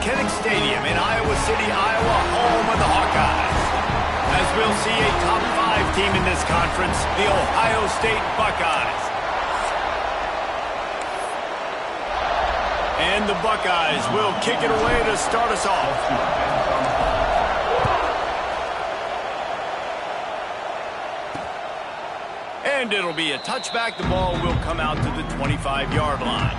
Kinnick Stadium in Iowa City, Iowa, home of the Hawkeyes. As we'll see a top 5 team in this conference, the Ohio State Buckeyes. And the Buckeyes will kick it away to start us off. And it'll be a touchback. The ball will come out to the 25-yard line.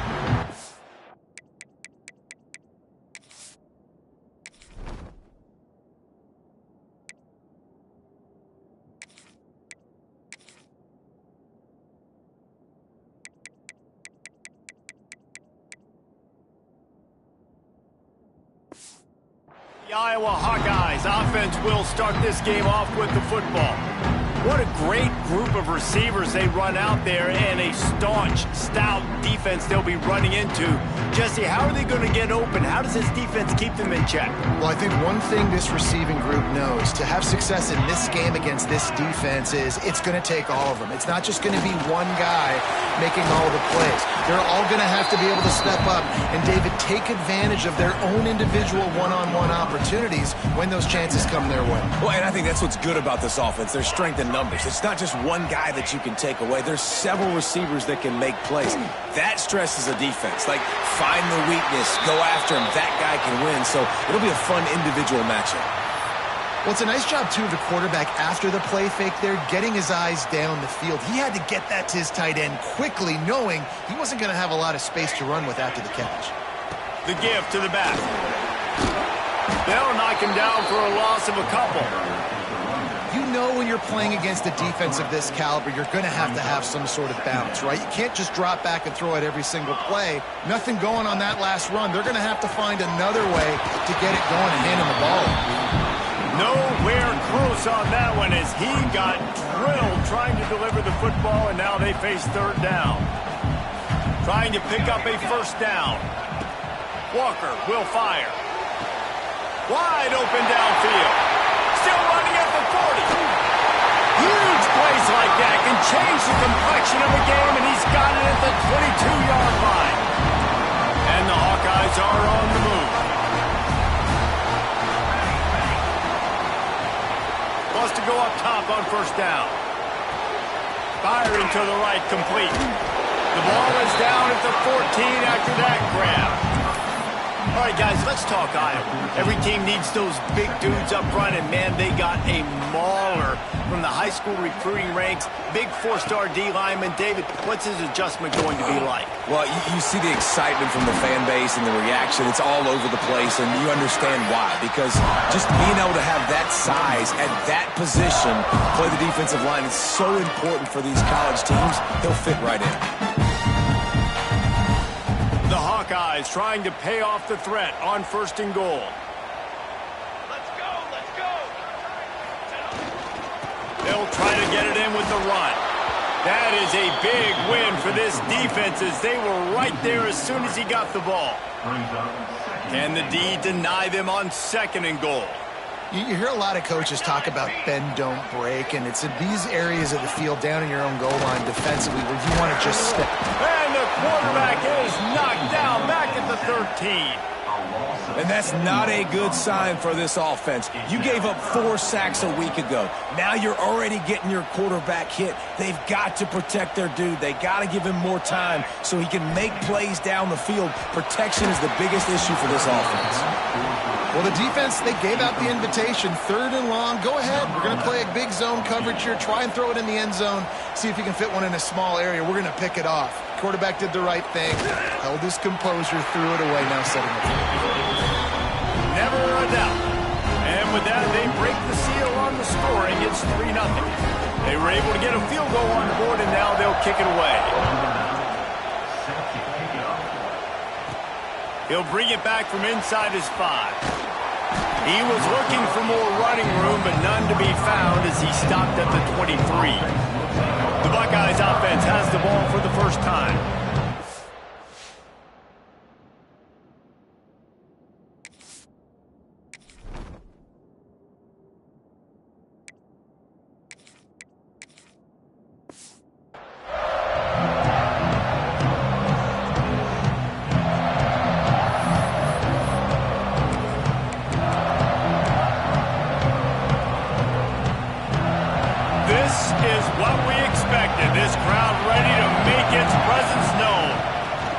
The Iowa Hawkeyes offense will start this game off with the football. What a great group of receivers they run out there, and a staunch, stout defense they'll be running into. Jesse, how are they going to get open? How does this defense keep them in check? Well, I think one thing this receiving group knows, to have success in this game against this defense, is it's going to take all of them. It's not just going to be one guy making all the plays. They're all going to have to be able to step up and, David, take advantage of their own individual one-on-one opportunities when those chances come their way. Well, and I think that's what's good about this offense. There's strength in numbers. It's not just one guy that you can take away. There's several receivers that can make plays. That stresses a defense. Like, find the weakness, go after him. That guy can win. So it'll be a fun individual matchup. Well, it's a nice job, too, of the quarterback after the play fake there, getting his eyes down the field. He had to get that to his tight end quickly, knowing he wasn't going to have a lot of space to run with after the catch. The give to the back. They'll knock him down for a loss of a couple. You know when you're playing against a defense of this caliber, you're going to have some sort of balance, right? You can't just drop back and throw it every single play. Nothing going on that last run. They're going to have to find another way to get it going and hand him the ball. Nowhere close on that one as he got drilled trying to deliver the football, and now they face third down. Trying to pick up a first down. Walker will fire. Wide open downfield. Still running at the 40. Huge plays like that can change the complexion of a game, and he's got it at the 22-yard line. And the Hawkeyes are on the move. Wants to go up top on first down. Firing to the right, complete. The ball is down at the 14 after that grab. All right, guys, let's talk Iowa. Every team needs those big dudes up front, and, man, they got a mauler from the high school recruiting ranks. Big 4-star D lineman. David, what's his adjustment going to be like? Well, you see the excitement from the fan base and the reaction. It's all over the place, and you understand why. Because just being able to have that size at that position, play the defensive line, is so important for these college teams. He'll fit right in. The Hawkeyes trying to pay off the threat on first and goal. Let's go, let's go. They'll try to get it in with the run. That is a big win for this defense as they were right there as soon as he got the ball. Can the D deny them on second and goal? You hear a lot of coaches talk about bend, don't break, and it's in these areas of the field down in your own goal line defensively where you want to just step. And the quarterback is knocked down back at the 13. And that's not a good sign for this offense. You gave up 4 sacks a week ago. Now you're already getting your quarterback hit. They've got to protect their dude. They got to give him more time so he can make plays down the field. Protection is the biggest issue for this offense. Well, the defense, they gave out the invitation. Third and long. Go ahead. We're going to play a big zone coverage here. Try and throw it in the end zone. See if you can fit one in a small area. We're going to pick it off. Quarterback did the right thing. Held his composure, threw it away. Now setting it up. Never a doubt. And with that, they break the seal on the scoring. It's 3-0. They were able to get a field goal on the board, and now they'll kick it away. He'll bring it back from inside his 5. He was looking for more running room, but none to be found as he stopped at the 23. The Buckeyes offense has the ball for the first time.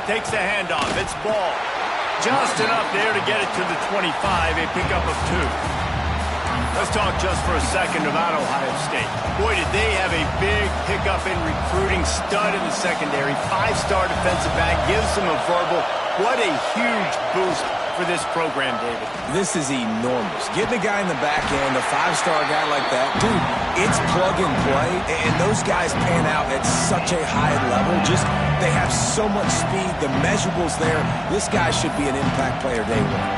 takes the handoff. It's ball. Just enough there to get it to the 25, a pickup of 2. Let's talk just for a second about Ohio State. Boy, did they have a big pickup in recruiting. Stud in the secondary. 5-star defensive back. Gives them a verbal. What a huge boost for this program, David. This is enormous. Getting a guy in the back end, a 5-star guy like that, dude, it's plug and play, and those guys pan out at such a high level. Just, they have so much speed. The measurables there. This guy should be an impact player day one.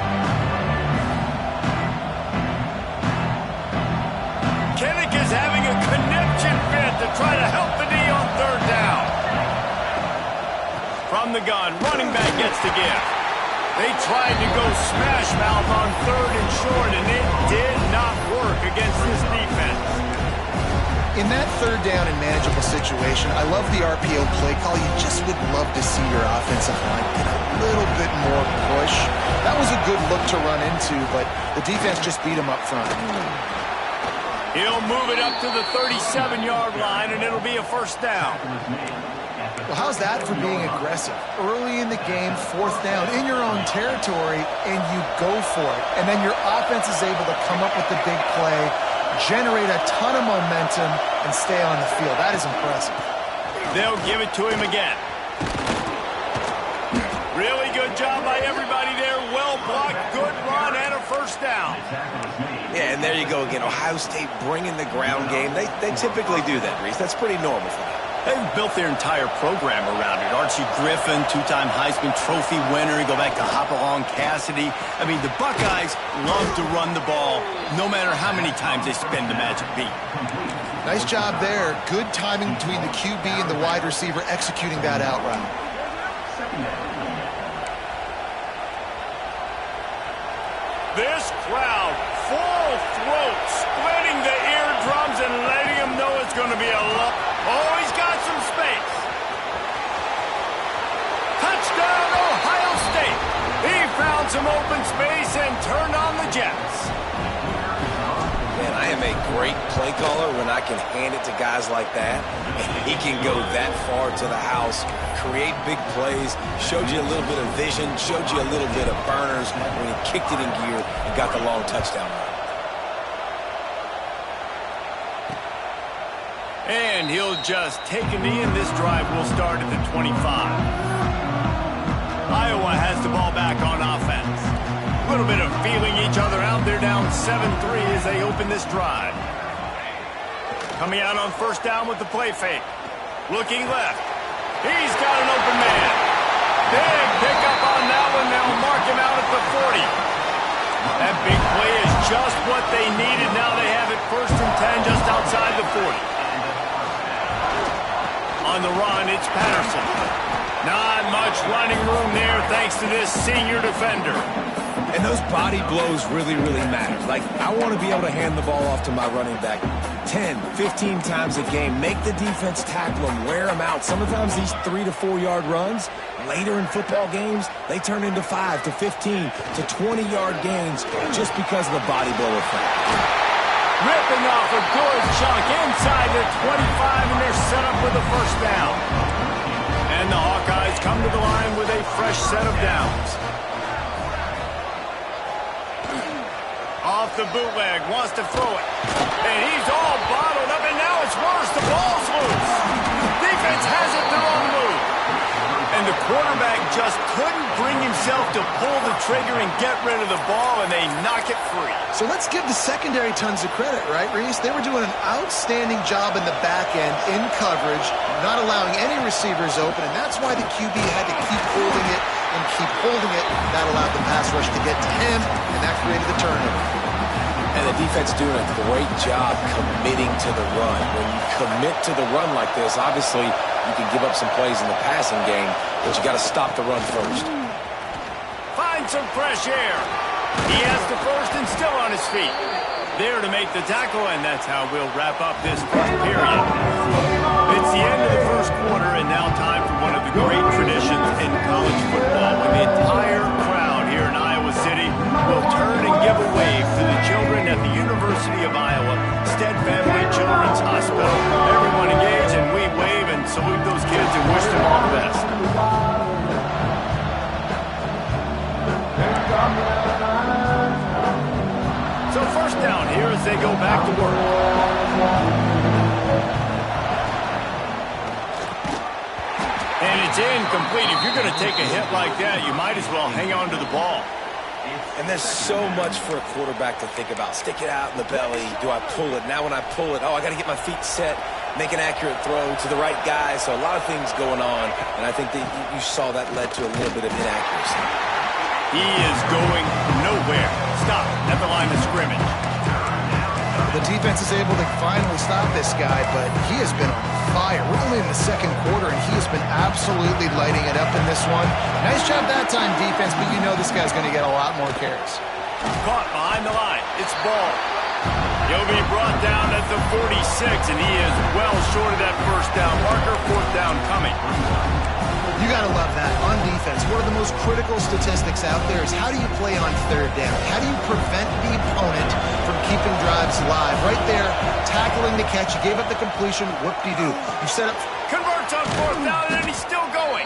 Kinnick is having a conniption fit to try to help the D on 3rd down. From the gun, running back gets the give. They tried to go smash mouth on 3rd and short, and it did not work against this defense. In that 3rd down and manageable situation, I love the RPO play call. You just would love to see your offensive line get a little bit more push. That was a good look to run into, but the defense just beat him up front. He'll move it up to the 37-yard line, and it'll be a 1st down. Well, how's that for being aggressive? Early in the game, 4th down, in your own territory, and you go for it. And then your offense is able to come up with the big play, generate a ton of momentum, and stay on the field. That is impressive. They'll give it to him again. Really good job by everybody there. Well blocked, good run, and a 1st down. Yeah, and there you go again. Ohio State bringing the ground game. They typically do that, Reese. That's pretty normal for them. They've built their entire program around it. Archie Griffin, 2-time Heisman Trophy winner. You go back to Hopalong Cassidy. I mean, the Buckeyes love to run the ball no matter how many times they spin the magic beat. Nice job there. Good timing between the QB and the wide receiver executing that out route. This crowd, full throat, splitting the eardrums and letting them know it's going to be a lot. Oh, he's got some space. Touchdown, Ohio State. He found some open space and turned on the Jets. Man, I am a great play caller when I can hand it to guys like that. He can go that far to the house, create big plays, showed you a little bit of vision, showed you a little bit of burners when he kicked it in gear and got the long touchdown run. And he'll just take a knee, and this drive will start at the 25. Iowa has the ball back on offense. A little bit of feeling each other out. They're down 7-3 as they open this drive. Coming out on 1st down with the play fake. Looking left. He's got an open man. Big pickup on that one. They'll mark him out at the 40. That big play is just what they needed. Now they have it 1st and 10 just outside the 40. On the run, it's Patterson. Not much running room there thanks to this senior defender. And those body blows really, really matter. Like, I want to be able to hand the ball off to my running back 10, 15 times a game. Make the defense tackle them, wear them out. Sometimes these 3 to 4 yard runs, later in football games, they turn into 5 to 15 to 20 yard gains just because of the body blow effect. Ripping off a good chunk inside the 25, and they're set up with a 1st down. And the Hawkeyes come to the line with a fresh set of downs. Off the bootleg, wants to throw it. And he's all bottled up, and now it's worse. The ball's loose. Defense has it, they're on the move. And the quarterback just couldn't bring himself to pull the trigger and get rid of the ball, and they knock it free. So let's give the secondary tons of credit, right, Reese? They were doing an outstanding job in the back end, in coverage, not allowing any receivers open, and that's why the QB had to keep holding it and keep holding it. That allowed the pass rush to get to him, and that created the turnover. And the defense doing a great job committing to the run. When you commit to the run like this, obviously you can give up some plays in the passing game, but you got to stop the run first. Find some fresh air. He has the 1st and still on his feet. There to make the tackle, and that's how we'll wrap up this 1st period. It's the end of the 1st quarter, and now time for one of the great traditions in college football, when the entire crowd here in Iowa City will turn and give a wave to the children at the University of Iowa Stead Family Children's Hospital. Everyone engage, and we wave and salute those kids and wish them all the best. they go back to work. And it's incomplete. If you're going to take a hit like that, you might as well hang on to the ball. And there's so much for a quarterback to think about. Stick it out in the belly. Do I pull it? Now when I pull it, I got to get my feet set, make an accurate throw to the right guy. So a lot of things going on, and I think that you saw that led to a little bit of inaccuracy. He is going nowhere. Stop at the line of scrimmage. The defense is able to finally stop this guy, but he has been on fire. We're only in the second quarter, and he has been absolutely lighting it up in this one. Nice job that time, defense, but you know this guy's going to get a lot more carries. Caught behind the line. It's ball. He'll be brought down at the 46, and he is well short of that first down marker. Fourth down coming. You got to love that. On defense, one of the most critical statistics out there is how do you play on third down? How do you prevent the opponent from keeping drives live? Right there, tackling the catch. You gave up the completion. Whoop-de-doo. You set up. Converts on fourth down, and he's still going.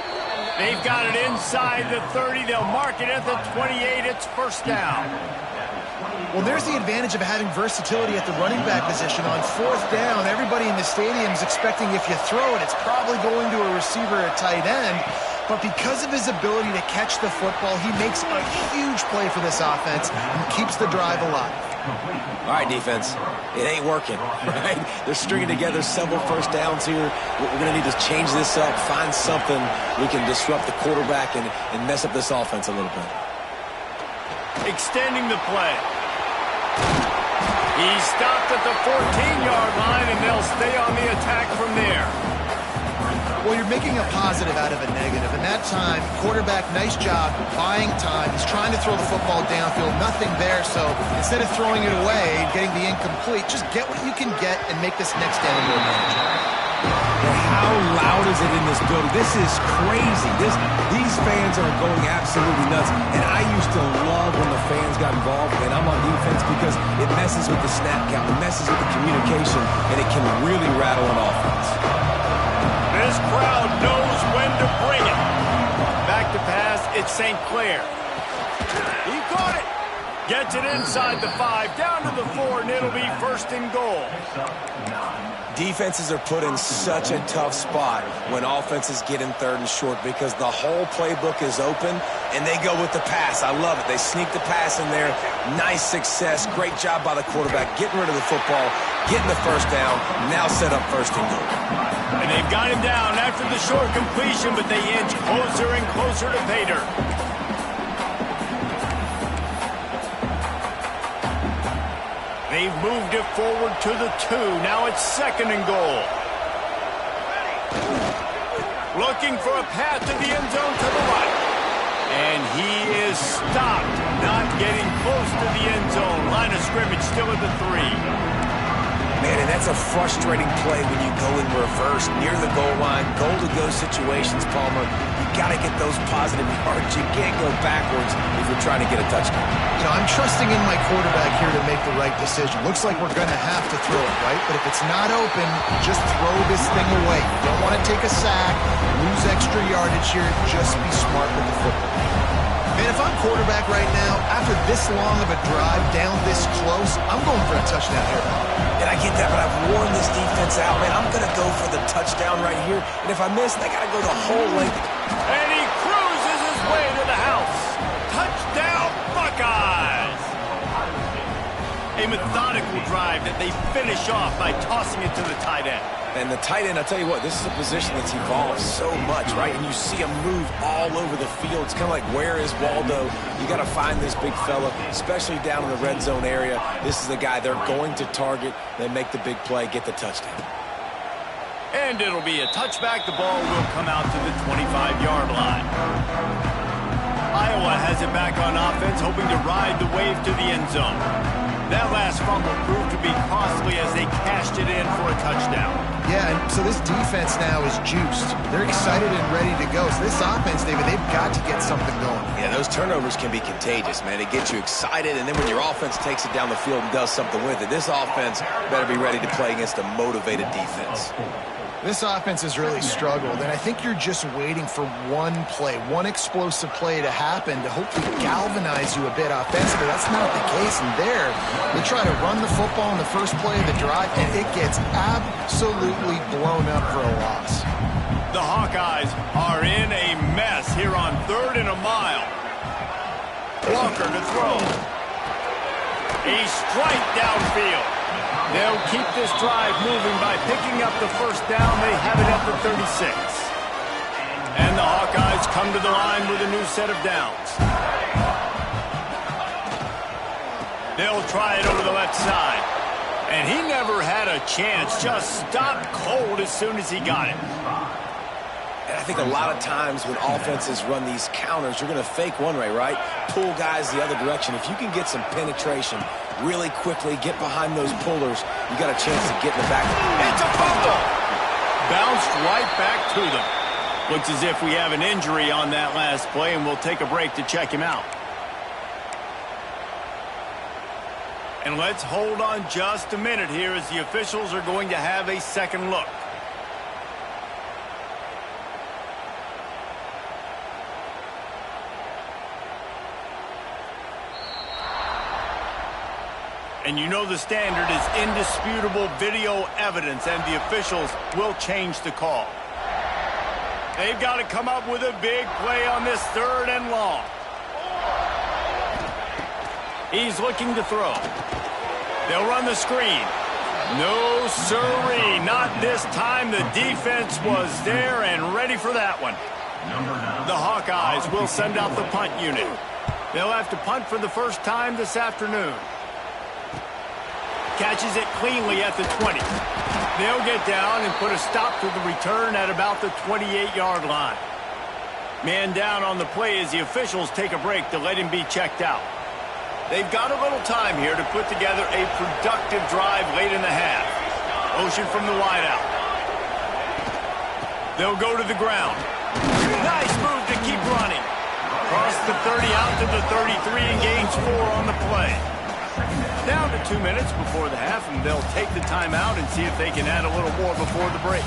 They've got it inside the 30. They'll mark it at the 28. It's first down. Well, there's the advantage of having versatility at the running back position. On fourth down, everybody in the stadium is expecting if you throw it, it's probably going to a receiver at tight end. But because of his ability to catch the football, he makes a huge play for this offense and keeps the drive alive. All right, defense, it ain't working, right? They're stringing together several first downs here. We're going to need to change this up, find something we can disrupt the quarterback and mess up this offense a little bit. Extending the play. He stopped at the 14-yard line, and they'll stay on the attack from there. Well, you're making a positive out of a negative. And that time, quarterback, nice job buying time. He's trying to throw the football downfield. Nothing there, so instead of throwing it away, getting the incomplete, just get what you can get and make this next down more manageable. How loud is it in this building? This is crazy. These fans are going absolutely nuts. And I used to love when the fans got involved, and I'm on defense because it messes with the snap count, it messes with the communication, and it can really rattle an offense. This crowd knows when to bring it. Back to pass, it's St. Clair. He caught it. Gets it inside the 5, down to the 4, and it'll be first and goal. Defenses are put in such a tough spot when offenses get in third and short because the whole playbook is open and they go with the pass. I love it. They sneak the pass in there. Nice success. Great job by the quarterback getting rid of the football, getting the first down, now set up first and goal. And they've got him down after the short completion, but they inch closer and closer to pay dirt. They've moved it forward to the 2. Now it's second and goal. Looking for a path to the end zone to the right. And he is stopped, not getting close to the end zone. Line of scrimmage still at the 3. Man, and that's a frustrating play when you go in reverse near the goal line. Goal-to-go situations, Palmer. You got to get those positive yards. You can't go backwards if you're trying to get a touchdown. You know, I'm trusting in my quarterback here to make the right decision. Looks like we're going to have to throw it, right? But if it's not open, just throw this thing away. You don't want to take a sack, lose extra yardage here. Just be smart with the football. Man, if I'm quarterback right now, after this long of a drive down this close, I'm going for a touchdown here. And I get that, but I've worn this defense out, man. I'm going to go for the touchdown right here. And if I miss, they got to go the whole length. And he cruises his way to the house. Touchdown, Buckeyes! A methodical drive that they finish off by tossing it to the tight end. And the tight end, I'll tell you what, this is a position that's evolved so much, right? And you see him move all over the field. It's kind of like, where is Waldo? You got to find this big fella, especially down in the red zone area. This is the guy they're going to target. They make the big play, get the touchdown. And it'll be a touchback. The ball will come out to the 25-yard line. Iowa has it back on offense, hoping to ride the wave to the end zone. That last fumble proved to be costly as they cashed it in for a touchdown. Yeah, and so this defense now is juiced. They're excited and ready to go. So this offense, David, they've got to get something going. Yeah, those turnovers can be contagious, man. It gets you excited, and then when your offense takes it down the field and does something with it, this offense better be ready to play against a motivated defense. This offense has really struggled, and I think you're just waiting for one play, one explosive play to happen to hopefully galvanize you a bit offensively. That's not the case, and there, they try to run the football in the first play of the drive, and it gets absolutely blown up for a loss. The Hawkeyes are in a mess here on 3rd and a mile. Walker to throw. A strike downfield. They'll keep this drive moving by picking up the first down. They have it at the 36. And the Hawkeyes come to the line with a new set of downs. They'll try it over the left side. And he never had a chance. Just stopped cold as soon as he got it. And I think a lot of times when offenses run these counters, you're going to fake one way, right? Pull guys the other direction. If you can get some penetration really quickly, get behind those pullers, you got a chance to get in the back. It's a fumble! Bounced right back to them. Looks as if we have an injury on that last play, and we'll take a break to check him out. And let's hold on just a minute here as the officials are going to have a second look. And you know the standard is indisputable video evidence, and the officials will change the call. They've got to come up with a big play on this 3rd and long. He's looking to throw. They'll run the screen. No sirree, not this time. The defense was there and ready for that one. The Hawkeyes will send out the punt unit. They'll have to punt for the first time this afternoon. Catches it cleanly at the 20. They'll get down and put a stop to the return at about the 28-yard line. Man down on the play as the officials take a break to let him be checked out. They've got a little time here to put together a productive drive late in the half. Motion from the wideout. They'll go to the ground. Nice move to keep running. Cross the 30 out to the 33 and gains 4 on the play. Down to 2 minutes before the half, and they'll take the timeout and see if they can add a little more before the break.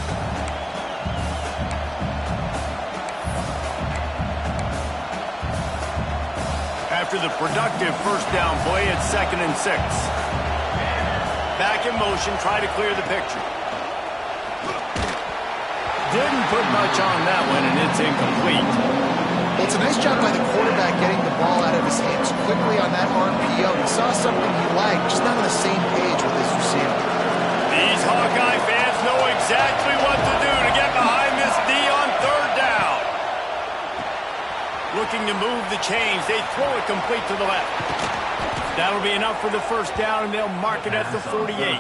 After the productive first down play, it's 2nd and 6. Back in motion, try to clear the picture. Didn't put much on that one, and it's incomplete. Well, it's a nice job by the quarterback getting the ball out of his hands quickly on that RPO. He saw something he liked, just not on the same page with his receiver. These Hawkeye fans know exactly what to do to get behind this D on 3rd down. Looking to move the chains. They throw it complete to the left. That'll be enough for the first down, and they'll mark it at the 48.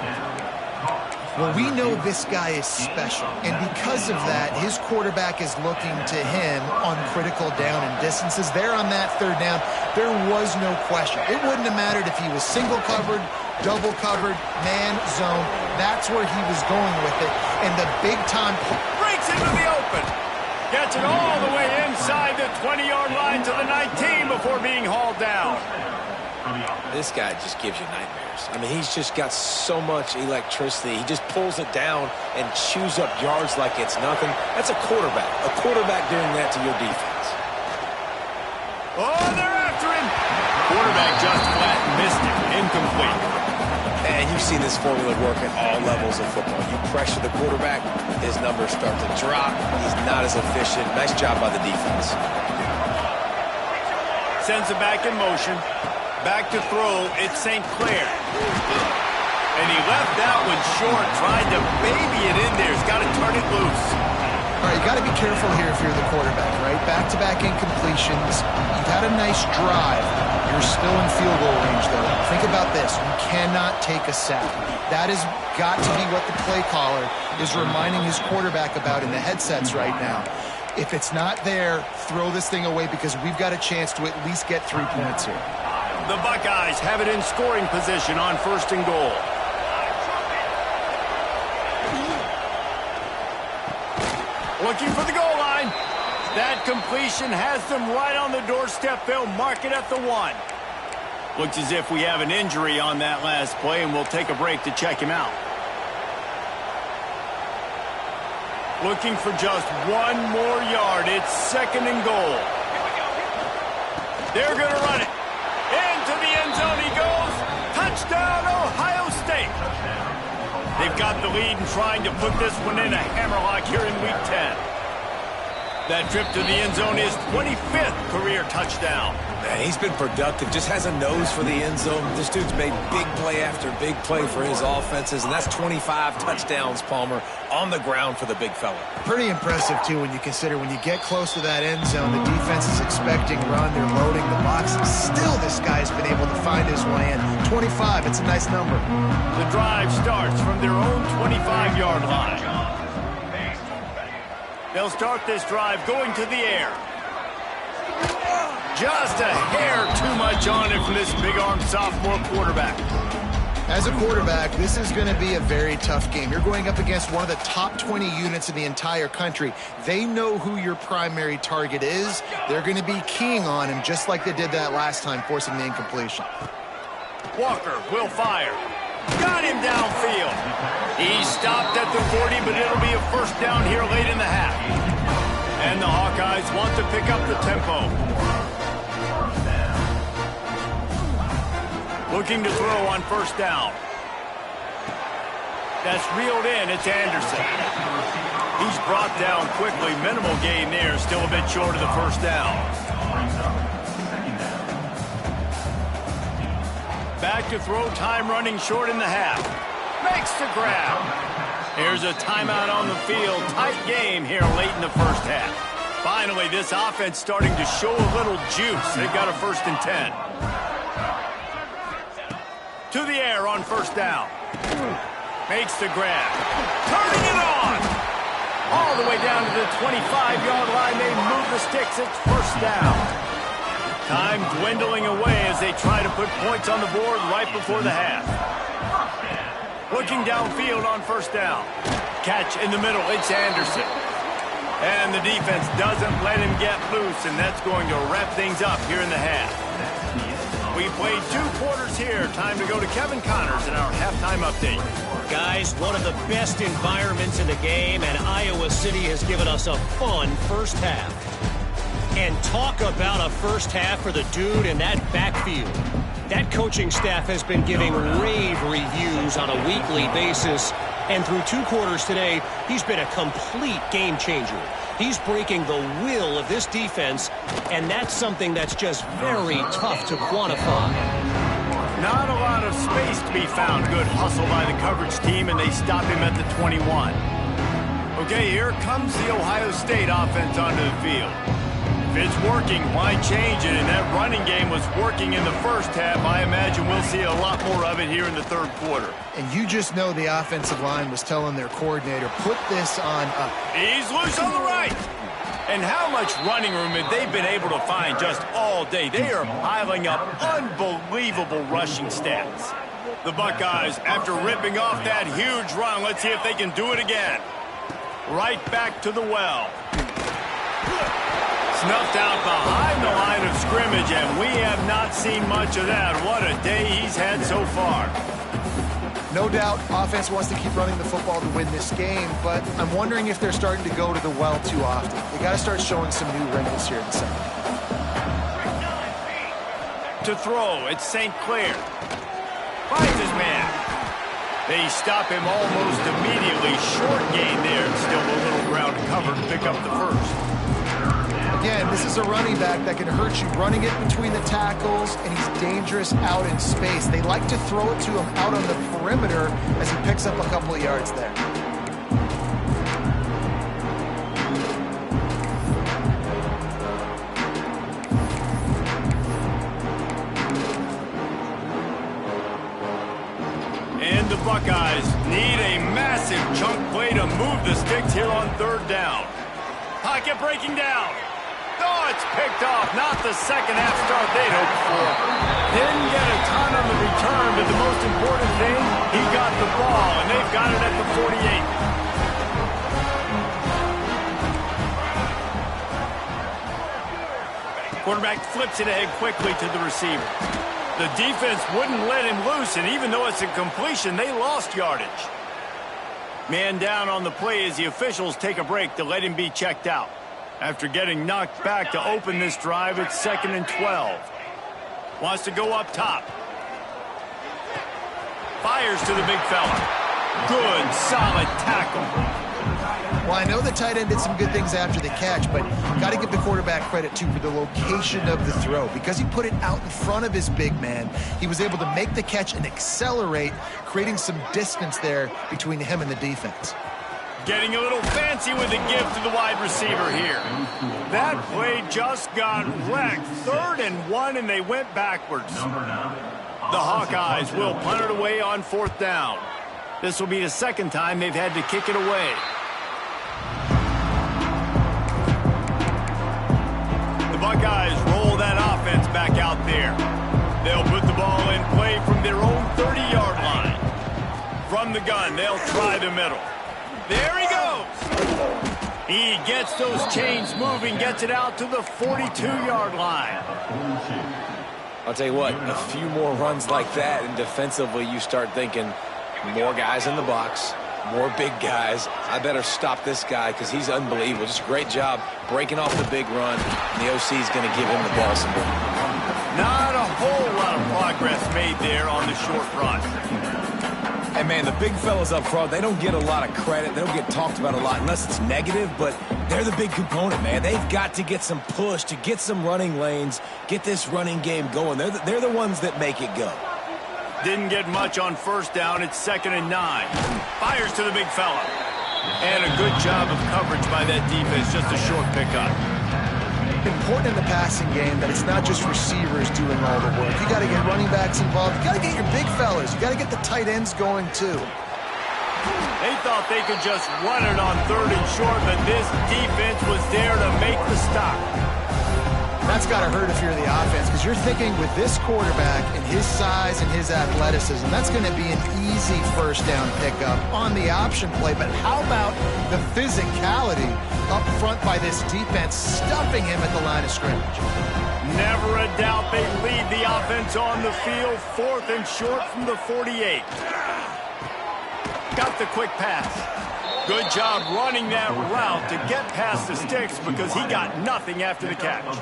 Well, we know this guy is special, and because of that, his quarterback is looking to him on critical down and distances. There on that 3rd down, there was no question. It wouldn't have mattered if he was single covered, double covered, man, zone. That's where he was going with it, and the big time breaks into the open. Gets it all the way inside the 20-yard line to the 19 before being hauled down. This guy just gives you nightmares. I mean, he's just got so much electricity. He just pulls it down and chews up yards like it's nothing. That's a quarterback. A quarterback doing that to your defense. Oh, they're after him. Quarterback just flat missed it. Incomplete. And you've seen this formula work at all levels of football. You pressure the quarterback, his numbers start to drop. He's not as efficient. Nice job by the defense. Sends it back in motion. Back to throw, it's St. Clair. And he left that one short, tried to baby it in there. He's got to turn it loose. All right, you got to be careful here if you're the quarterback, right? Back-to-back incompletions. You've had a nice drive. You're still in field goal range, though. Think about this. You cannot take a sack. That has got to be what the play caller is reminding his quarterback about in the headsets right now. If it's not there, throw this thing away because we've got a chance to at least get 3 points here. The Buckeyes have it in scoring position on 1st and goal. Looking for the goal line. That completion has them right on the doorstep. They'll mark it at the 1. Looks as if we have an injury on that last play, and we'll take a break to check him out. Looking for just one more yard. It's 2nd and goal. They're going to run it. Into the end zone he goes. Touchdown, Ohio State. They've got the lead and trying to put this one in a hammerlock here in Week 10. That trip to the end zone is 25th career touchdown. Man, he's been productive, just has a nose for the end zone. This dude's made big play after big play for his offenses, and that's 25 touchdowns, Palmer, on the ground for the big fella. Pretty impressive, too, when you consider when you get close to that end zone, the defense is expecting run, they're loading the box. Still, this guy's been able to find his way in. 25, it's a nice number. The drive starts from their own 25-yard line. They'll start this drive going to the air. Just a hair too much on it from this big-armed sophomore quarterback. As a quarterback, this is going to be a very tough game. You're going up against one of the top 20 units in the entire country. They know who your primary target is. They're going to be keying on him just like they did that last time, forcing the incompletion. Walker will fire. Got him downfield. He stopped at the 40, but it'll be a first down here late in the half. And the Hawkeyes want to pick up the tempo. Looking to throw on first down. That's reeled in. It's Anderson. He's brought down quickly. Minimal gain there. Still a bit short of the first down. Back to throw, time running short in the half. Makes the grab. Here's a timeout on the field. Tight game here late in the first half. Finally, this offense starting to show a little juice. They've got a 1st and 10. To the air on first down. Makes the grab. Turning it on. All the way down to the 25-yard line. They move the sticks. It's first down. Time dwindling away as they try to put points on the board right before the half. Looking downfield on first down. Catch in the middle. It's Anderson. And the defense doesn't let him get loose, and that's going to wrap things up here in the half. We played 2 quarters here. Time to go to Kevin Connors in our halftime update. Guys, one of the best environments in the game, and Iowa City has given us a fun first half. And talk about a first half for the dude in that backfield. That coaching staff has been giving rave reviews on a weekly basis. And through 2 quarters today, he's been a complete game changer. He's breaking the will of this defense, and that's something that's just very tough to quantify. Not a lot of space to be found. Good hustle by the coverage team, and they stop him at the 21. Okay, here comes the Ohio State offense onto the field. If it's working, why change it? And that running game was working in the first half. I imagine we'll see a lot more of it here in the 3rd quarter. And you just know the offensive line was telling their coordinator, put this on up. He's loose on the right. And how much running room have they been able to find just all day? They are piling up unbelievable rushing stats. The Buckeyes, after ripping off that huge run, let's see if they can do it again. Right back to the well. Snuffed out behind the line of scrimmage, and we have not seen much of that. What a day he's had so far. No doubt, offense wants to keep running the football to win this game, but I'm wondering if they're starting to go to the well too often. They got to start showing some new wrinkles here in the second. To throw, it's St. Clair. Finds his man. They stop him almost immediately. Short gain there. Still a little ground cover to pick up the first. Again, this is a running back that can hurt you running it between the tackles, and he's dangerous out in space. They like to throw it to him out on the perimeter as he picks up a couple of yards there. And the Buckeyes need a massive chunk play to move the sticks here on 3rd down. Pocket breaking down. Oh, it's picked off. Not the second half start they'd hoped for. Didn't get a ton on the return, but the most important thing, he got the ball, and they've got it at the 48. Quarterback flips it ahead quickly to the receiver. The defense wouldn't let him loose, and even though it's a completion, they lost yardage. Man down on the play as the officials take a break to let him be checked out. After getting knocked back to open this drive, it's 2nd and 12. Wants to go up top. Fires to the big fella. Good, solid tackle. Well, I know the tight end did some good things after the catch, but got to give the quarterback credit, too, for the location of the throw. Because he put it out in front of his big man, he was able to make the catch and accelerate, creating some distance there between him and the defense. Getting a little fancy with a gift to the wide receiver here. That play just got wrecked. 3rd and 1, and they went backwards. The Hawkeyes will punt it away on 4th down. This will be the 2nd time they've had to kick it away. The Buckeyes roll that offense back out there. They'll put the ball in play from their own 30-yard line. From the gun, they'll try the middle. There he goes. He gets those chains moving, gets it out to the 42-yard line. I'll tell you what, a few more runs like that, and defensively you start thinking more guys in the box, more big guys. I better stop this guy because he's unbelievable. Just a great job breaking off the big run. And the OC is going to give him the ball some more. Not a whole lot of progress made there on the short run. Hey, man, the big fellas up front, they don't get a lot of credit. They don't get talked about a lot unless it's negative, but they're the big component, man. They've got to get some push to get some running lanes, get this running game going. They're the ones that make it go. Didn't get much on 1st down. It's 2nd and 9. Fires to the big fella. And a good job of coverage by that defense. Just a short pickup. Important in the passing game that it's not just receivers doing all the work. You got to get running backs involved. You got to get your big fellas. You got to get the tight ends going, too. They thought they could just run it on 3rd and short, but this defense was there to make the stop. That's got to hurt if you're the offense, because you're thinking with this quarterback and his size and his athleticism, that's going to be an easy 1st down pickup on the option play. But how about the physicality up front by this defense, stuffing him at the line of scrimmage? Never a doubt they lead the offense on the field. 4th and short from the 48. Got the quick pass. Good job running that route to get past the sticks because he got nothing after the catch.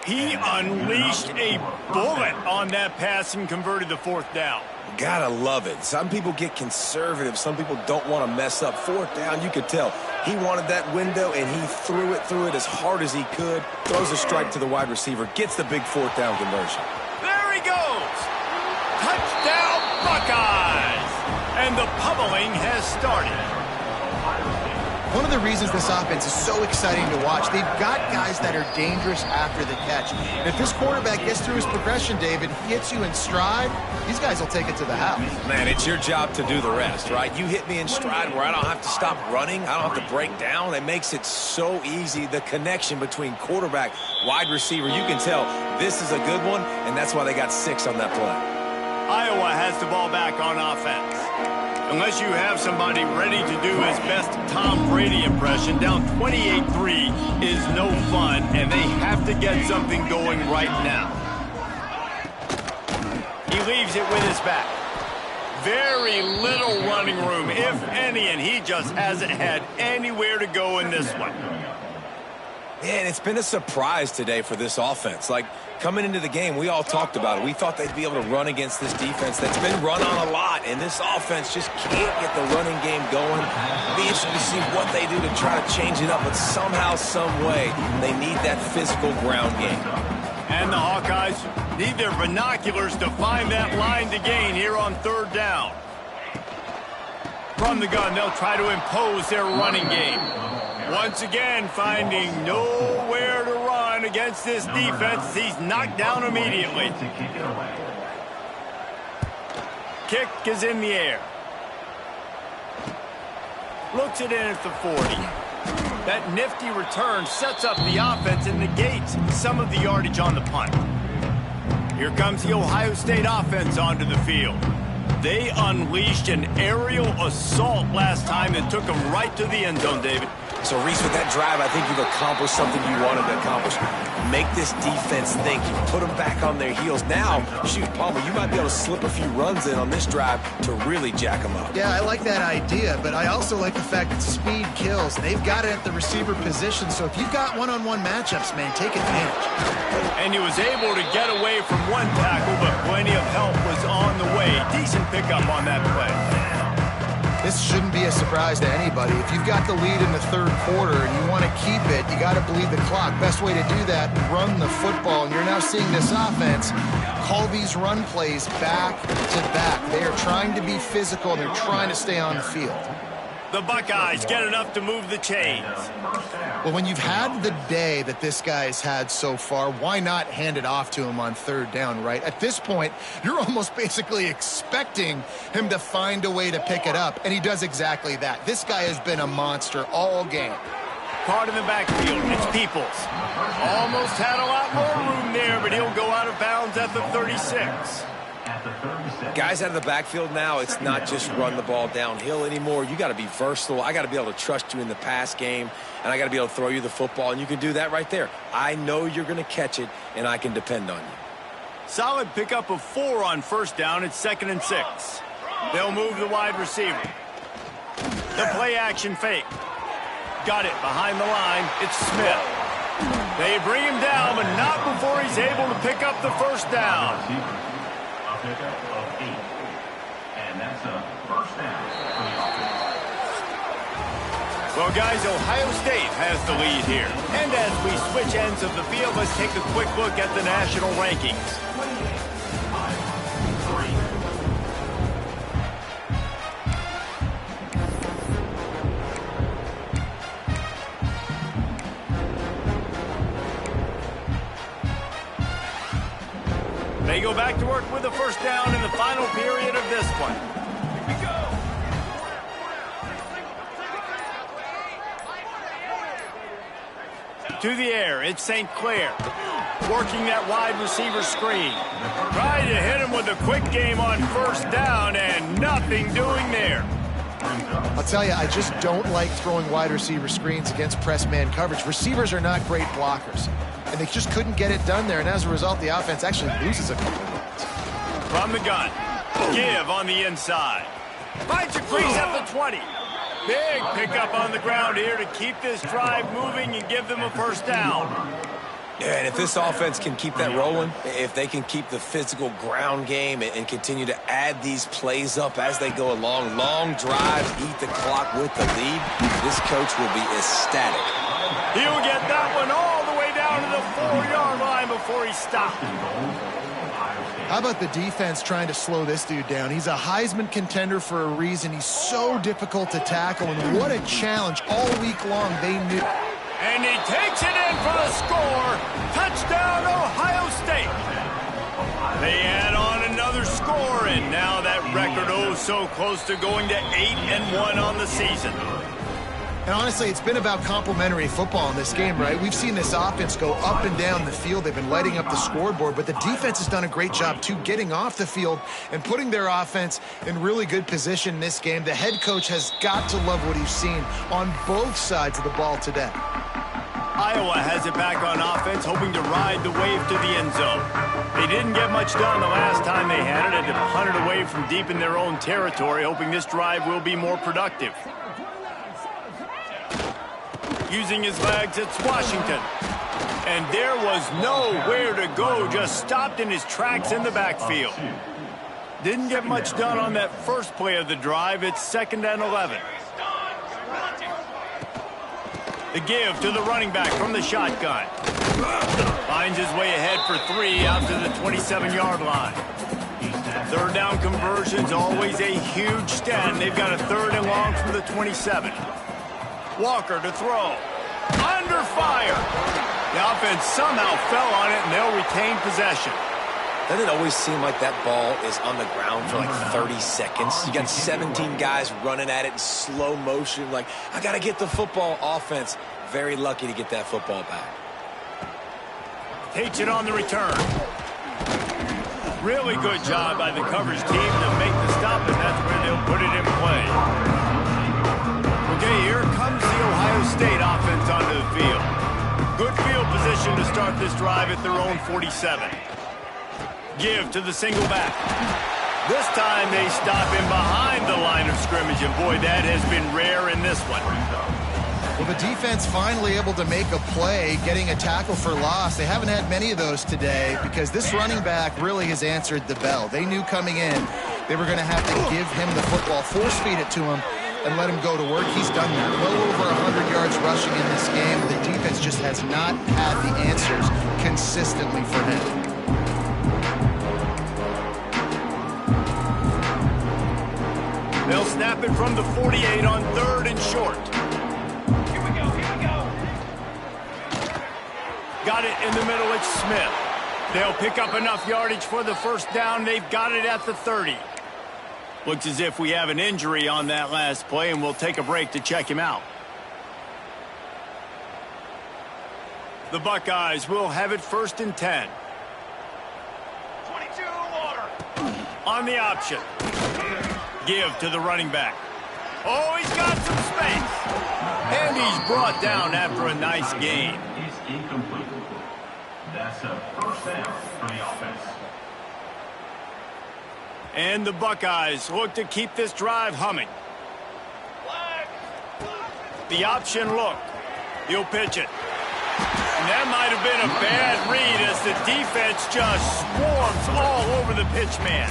He unleashed a bullet on that pass and converted the 4th down. Gotta love it. Some people get conservative. Some people don't want to mess up. 4th down, you could tell. He wanted that window, and he threw it as hard as he could. Throws a strike to the wide receiver. Gets the big 4th down conversion. There he goes. Touchdown, Buckeyes. And the pummeling has started. One of the reasons this offense is so exciting to watch, they've got guys that are dangerous after the catch. And if this quarterback gets through his progression, David, hits you in stride, these guys will take it to the house. Man, it's your job to do the rest, right? You hit me in stride where I don't have to stop running. I don't have to break down. It makes it so easy. The connection between quarterback, wide receiver, you can tell this is a good one, and that's why they got 6 on that play. Iowa has the ball back on offense. Unless you have somebody ready to do his best Tom Brady impression, down 28-3 is no fun, and they have to get something going right now. He leaves it with his back. Very little running room, if any, and he just hasn't had anywhere to go in this one. Yeah, and it's been a surprise today for this offense. Like, coming into the game, we all talked about it. We thought they'd be able to run against this defense that's been run on a lot, and this offense just can't get the running game going. It'll be interesting to see what they do to try to change it up, but somehow, some way, they need that physical ground game. And the Hawkeyes need their binoculars to find that line to gain here on 3rd down. From the gun, they'll try to impose their running game. Once again, finding nowhere to run against this defense. He's knocked down immediately. Kick is in the air. Looks it in at the 40. That nifty return sets up the offense and negates some of the yardage on the punt. Here comes the Ohio State offense onto the field. They unleashed an aerial assault last time that took them right to the end zone, David. So, Reese, with that drive, I think you've accomplished something you wanted to accomplish. make this defense think, put them back on their heels. Now, shoot, Palmer, you might be able to slip a few runs in on this drive to really jack them up. Yeah, I like that idea, but I also like the fact that speed kills. They've got it at the receiver position, so if you've got one-on-one matchups, man, take advantage. And he was able to get away from one tackle, but plenty of help was on the way. Decent pickup on that play. This shouldn't be a surprise to anybody. If you've got the lead in the third quarter and you want to keep it, you got to bleed the clock. Best way to do that, run the football. And you're now seeing this offense call these run plays back to back. They are trying to be physical. They're trying to stay on the field. The Buckeyes get enough to move the chains. Well, when you've had the day that this guy's had so far, why not hand it off to him on third down, right? At this point, you're almost basically expecting him to find a way to pick it up, and he does exactly that. This guy has been a monster all game. Caught in the backfield, it's Peoples. Almost had a lot more room there, but he'll go out of bounds at the 36. Guys out of the backfield now, it's not just run the ball downhill anymore. You got to be versatile. I got to be able to trust you in the pass game, and I got to be able to throw you the football, and you can do that right there. I know you're going to catch it, and I can depend on you. Solid pickup of 4 on first down. It's 2nd and 6. They'll move the wide receiver. The play action fake. Got it behind the line. It's Smith. They bring him down, but not before he's able to pick up the first down. Pickup of 8. And that's a first down for the offense. Well, guys, Ohio State has the lead here. And as we switch ends of the field, let's take a quick look at the national rankings. They go back to work with a first down in the final period of this one. To the air, it's St. Clair. Working that wide receiver screen. Trying to hit him with a quick game on first down, and nothing doing there. I'll tell you, I just don't like throwing wide receiver screens against press man coverage. Receivers are not great blockers, and they just couldn't get it done there, and as a result, the offense actually loses a couple of yards. From the gun, give on the inside. Finds a crease at the 20. Big pickup on the ground here to keep this drive moving and give them a first down. Yeah, and if this offense can keep that rolling, if they can keep the physical ground game and continue to add these plays up as they go along, long drives, eat the clock with the lead, this coach will be ecstatic. He'll get that one all the way down to the 4-yard line before he stopped. How about the defense trying to slow this dude down? He's a Heisman contender for a reason. He's so difficult to tackle, and what a challenge all week long they knew. And he takes it in for the score. Touchdown, Ohio State. They add on another score, and now that record so close to going to 8-1 on the season. And honestly, it's been about complementary football in this game, right? We've seen this offense go up and down the field. They've been lighting up the scoreboard, but the defense has done a great job, too, getting off the field and putting their offense in really good position in this game. The head coach has got to love what he's seen on both sides of the ball today. Iowa has it back on offense, hoping to ride the wave to the end zone. They didn't get much done the last time they had it, and to punt it away from deep in their own territory, hoping this drive will be more productive. Using his legs, it's Washington. And there was nowhere to go, just stopped in his tracks in the backfield. Didn't get much done on that first play of the drive. It's 2nd and 11. The give to the running back from the shotgun. Finds his way ahead for 3 out to the 27-yard line. Third down conversion's always a huge stat. They've got a 3rd and long from the 27. Walker to throw. Under fire. The offense somehow fell on it, and they'll retain possession. Doesn't it always seem like that ball is on the ground for like 30 seconds? You got 17 guys running at it in slow motion. Like, I got to get the football. Offense, very lucky to get that football back. Takes it on the return. Really good job by the coverage team to make the stop, and that's where they'll put it in play. Okay, here comes the Ohio State offense onto the field. Good field position formation to start this drive at their own 47. Give to the single back. This time they stop him behind the line of scrimmage, and boy, that has been rare in this one. Well, the defense finally able to make a play, getting a tackle for loss. They haven't had many of those today because this running back really has answered the bell. They knew coming in they were going to have to give him the football, force feed it to him, and let him go to work. He's done that. Well over 100 yards rushing in this game. The defense just has not had the answers consistently for him. They'll snap it from the 48 on 3rd and short. Here we go. Got it in the middle. It's Smith. They'll pick up enough yardage for the first down. They've got it at the 30. Looks as if we have an injury on that last play, and we'll take a break to check him out. The Buckeyes will have it 1st and 10. 22 water. On the option. Give to the running back. Oh, he's got some space. And he's brought down after a nice gain. Is incomplete. That's a first down for the offense. And the Buckeyes look to keep this drive humming. The option look. He'll pitch it. And that might have been a bad read as the defense just swarms all over the pitch man.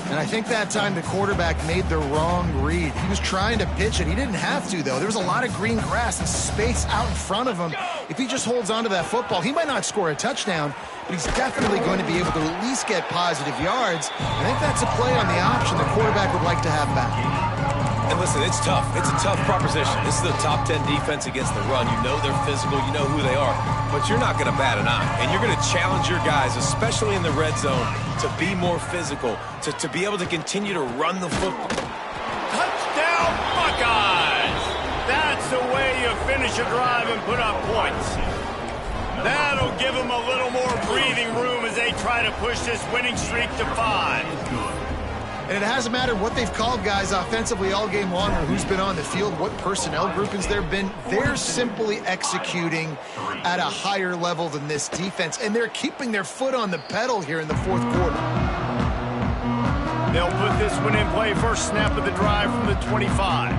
And I think that time the quarterback made the wrong read. He was trying to pitch it. He didn't have to, though. There was a lot of green grass and space out in front of him. If he just holds on to that football, he might not score a touchdown, but he's definitely going to be able to at least get positive yards. I think that's a play on the option the quarterback would like to have back. And listen, it's tough. It's a tough proposition. This is the top 10 defense against the run. You know they're physical. You know who they are. But you're not going to bat an eye. And you're going to challenge your guys, especially in the red zone, to be more physical, to be able to continue to run the football. Touchdown, Buckeyes! That's the way you finish a drive and put up points. That'll give them a little more breathing room as they try to push this winning streak to 5. And it hasn't mattered what they've called guys offensively all game long or who's been on the field, what personnel groupings there have been. They're simply executing at a higher level than this defense, and they're keeping their foot on the pedal here in the 4th quarter. They'll put this one in play. First snap of the drive from the 25.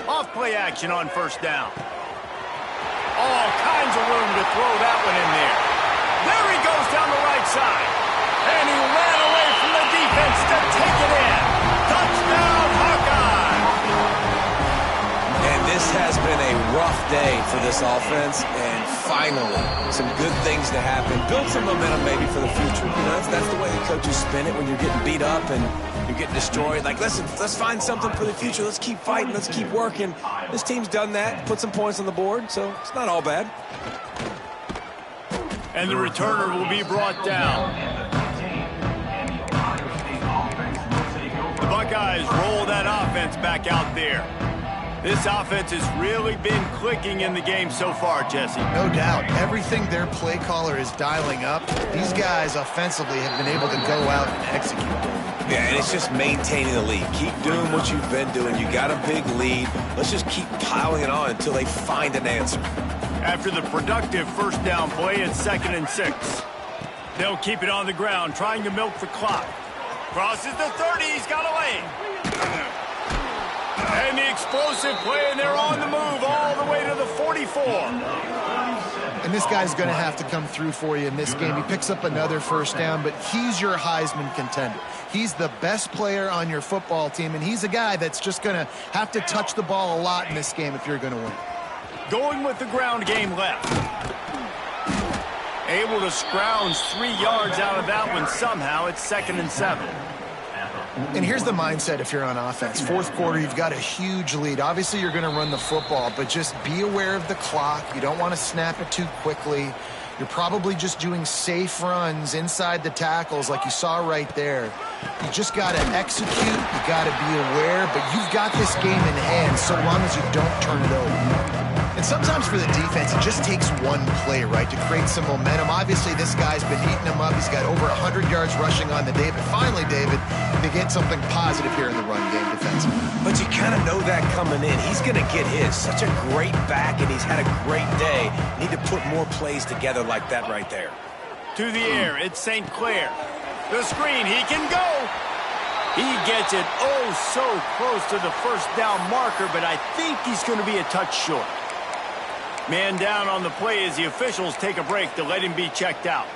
Off play action on first down. All kinds of room to throw that one in there. There he goes down the right side. And he ran away from the defense to take it in. Touchdown, Hawkeye! And this has been a rough day for this offense, and finally, some good things to happen. Build some momentum maybe for the future. You know, that's the way the coaches spin it when you're getting beat up and you're getting destroyed. Like, listen, let's find something for the future. Let's keep fighting. Let's keep working. This team's done that, put some points on the board, so it's not all bad. And the returner will be brought down. The Buckeyes roll that offense back out there. This offense has really been clicking in the game so far, Jesse. No doubt. Everything their play caller is dialing up, these guys offensively have been able to go out and execute. Yeah, and it's just maintaining the lead. Keep doing what you've been doing. You got a big lead. Let's just keep piling it on until they find an answer. After the productive first down play, it's 2nd and 6. They'll keep it on the ground, trying to milk the clock. Crosses the 30, he's got a lane. And the explosive play, and they're on the move all the way to the 44. And this guy's going to have to come through for you in this game. He picks up another first down, but he's your Heisman contender. He's the best player on your football team, and he's a guy that's just going to have to touch the ball a lot in this game if you're going to win. Going with the ground game left. Able to scrounge 3 yards out of that one somehow. It's 2nd and 7. And here's the mindset if you're on offense. 4th quarter, you've got a huge lead. Obviously, you're going to run the football, but just be aware of the clock. You don't want to snap it too quickly. You're probably just doing safe runs inside the tackles like you saw right there. You just got to execute. You got to be aware, but you've got this game in hand so long as you don't turn it over. And sometimes for the defense, it just takes one play, right, to create some momentum. Obviously, this guy's been eating them up. He's got over 100 yards rushing on the day. But finally, David, they get something positive here in the run game defensively. defense. But you kind of know that coming in. He's going to get his. Such a great back, and he's had a great day. Need to put more plays together like that right there. To the air, it's St. Clair. The screen, he can go. He gets it oh so close to the first down marker, but I think he's going to be a touch short. Man down on the play as the officials take a break to let him be checked out.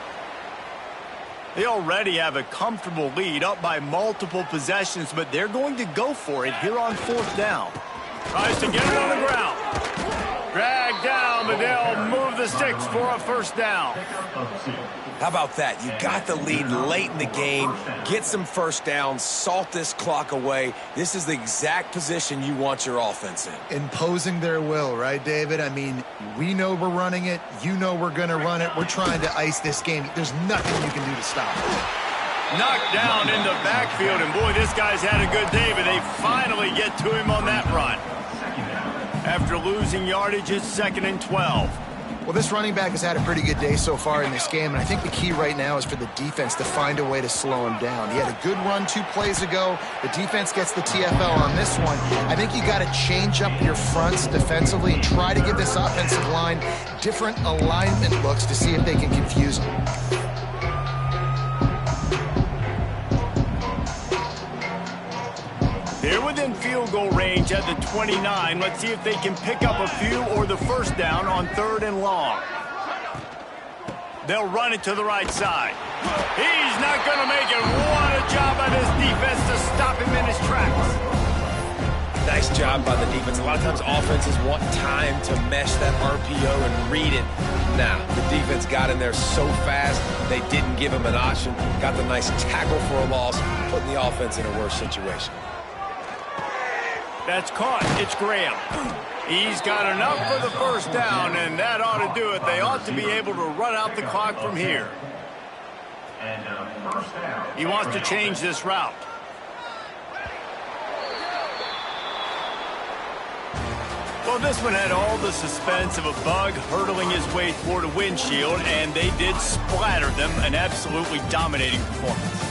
They already have a comfortable lead, up by multiple possessions, but they're going to go for it here on fourth down. Tries to get it on the ground. Dragged down, but they'll move the sticks for a first down. How about that? You got the lead late in the game. Get some first downs. Salt this clock away. This is the exact position you want your offense in. Imposing their will, right, David? I mean, we know we're running it. You know we're going to run it. We're trying to ice this game. There's nothing you can do to stop it. Knocked down in the backfield, and boy, this guy's had a good day, but they finally get to him on that run. After losing yardage, it's 2nd and 12. Well, this running back has had a pretty good day so far in this game, and I think the key right now is for the defense to find a way to slow him down. He had a good run 2 plays ago. The defense gets the TFL on this one. I think you got to change up your fronts defensively and try to give this offensive line different alignment looks to see if they can confuse him. They're within field goal range at the 29. Let's see if they can pick up a few or the first down on 3rd and long. They'll run it to the right side. He's not going to make it. What a job by this defense to stop him in his tracks. Nice job by the defense. A lot of times offenses want time to mesh that RPO and read it. Nah, the defense got in there so fast, they didn't give him an option. Got the nice tackle for a loss, putting the offense in a worse situation. That's caught. It's Graham. He's got enough for the first down, and that ought to do it. They ought to be able to run out the clock from here. He wants to change this route. Well, this one had all the suspense of a bug hurtling his way toward a windshield, and they did splatter them. An absolutely dominating performance.